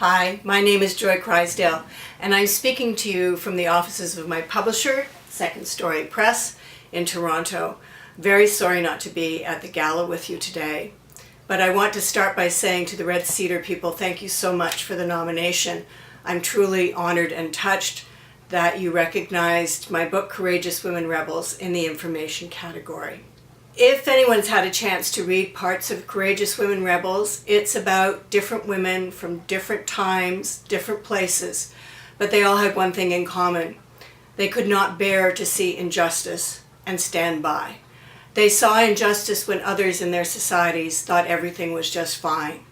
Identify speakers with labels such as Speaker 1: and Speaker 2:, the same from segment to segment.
Speaker 1: Hi, my name is Joy Crysdale, and I'm speaking to you from the offices of my publisher, Second Story Press, in Toronto. Very sorry not to be at the gala with you today, but I want to start by saying to the Red Cedar people, thank you so much for the nomination. I'm truly honored and touched that you recognized my book, Courageous Women Rebels, in the information category. If anyone's had a chance to read parts of Courageous Women Rebels, it's about different women from different times, different places, but they all had one thing in common. They could not bear to see injustice and stand by. They saw injustice when others in their societies thought everything was just fine.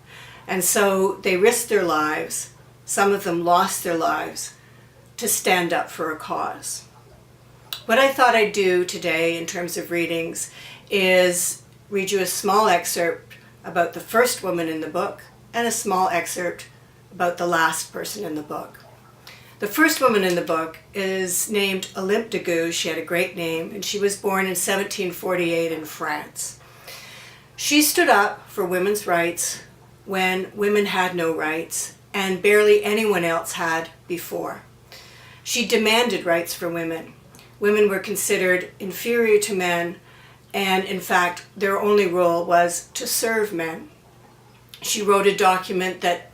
Speaker 1: And so they risked their lives, some of them lost their lives, to stand up for a cause. What I thought I'd do today in terms of readings is read you a small excerpt about the first woman in the book and a small excerpt about the last person in the book. The first woman in the book is named Olimp de Guiche. She had a great name, and she was born in 1748 in France. She stood up for women's rights when women had no rights and barely anyone else had before. She demanded rights for women. Women were considered inferior to men, and in fact, their only role was to serve men. She wrote a document that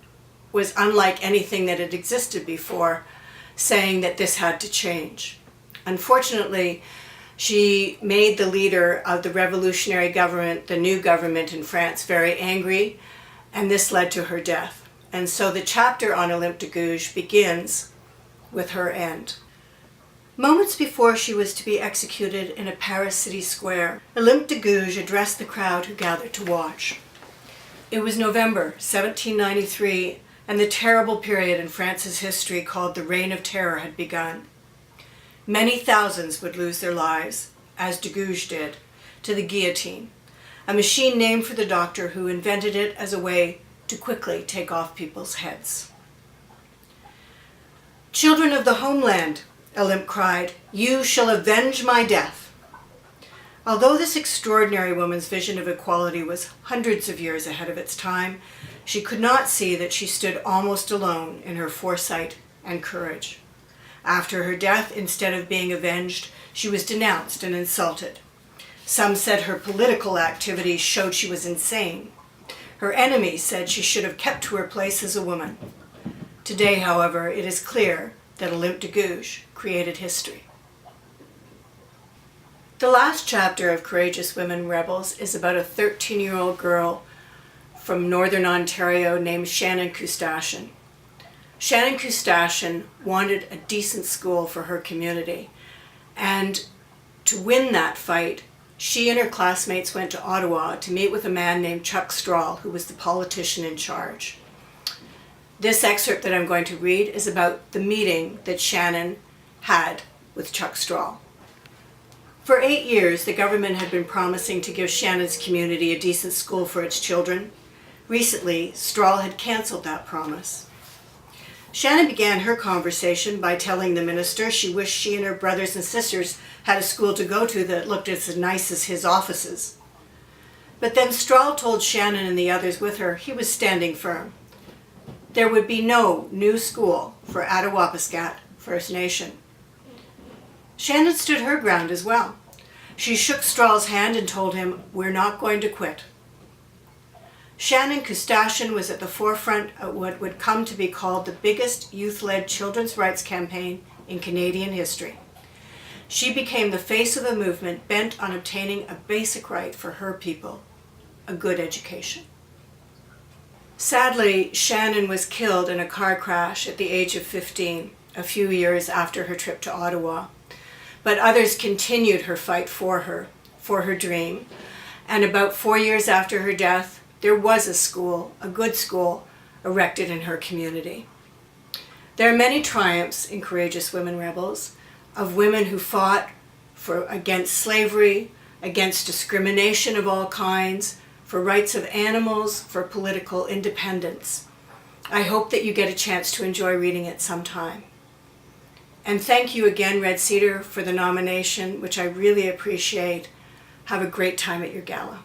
Speaker 1: was unlike anything that had existed before, saying that this had to change. Unfortunately, she made the leader of the revolutionary government, the new government in France, very angry, and this led to her death. And so the chapter on Olimp de Guiche begins with her end. Moments before she was to be executed in a Paris city square, Olimp de Guiche addressed the crowd who gathered to watch. It was November 1793, and the terrible period in France's history called the Reign of Terror had begun. Many thousands would lose their lives, as de Guiche did, to the guillotine, a machine named for the doctor who invented it as a way to quickly take off people's heads. "Children of the homeland," Olimp cried, "you shall avenge my death." Although this extraordinary woman's vision of equality was hundreds of years ahead of its time, she could not see that she stood almost alone in her foresight and courage. After her death, instead of being avenged, she was denounced and insulted. Some said her political activities showed she was insane. Her enemies said she should have kept to her place as a woman. Today, however, it is clear that Olimp de Guiche created history. The last chapter of Courageous Women Rebels is about a 13-year-old girl from northern Ontario named Shannon KU Stashin. Shannon KU Stashin wanted a decent school for her community, and to win that fight, she and her classmates went to Ottawa to meet with a man named Chuck Strahl, who was the politician in charge. This excerpt that I'm going to read is about the meeting that Shannon had with Chuck Strahl. For 8 years, the government had been promising to give Shannon's community a decent school for its children. Recently, Strahl had canceled that promise. Shannon began her conversation by telling the minister she wished she and her brothers and sisters had a school to go to that looked as nice as his offices. But then Strahl told Shannon and the others with her he was standing firm. There would be no new school for Attawapiskat First Nation. Shannon stood her ground as well. She shook Strahl's hand and told him, "We're not going to quit." Shannon KU Stashin was at the forefront of what would come to be called the biggest youth-led children's rights campaign in Canadian history. She became the face of a movement bent on obtaining a basic right for her people, a good education. Sadly, Shannon was killed in a car crash at the age of 15, a few years after her trip to Ottawa. But others continued her fight for her dream. And about 4 years after her death, there was a school, a good school, erected in her community. There are many triumphs in Courageous Women Rebels of women who fought against slavery, against discrimination of all kinds, for rights of animals, for political independence. I hope that you get a chance to enjoy reading it sometime. And thank you again, Red Cedar, for the nomination, which I really appreciate. Have a great time at your gala.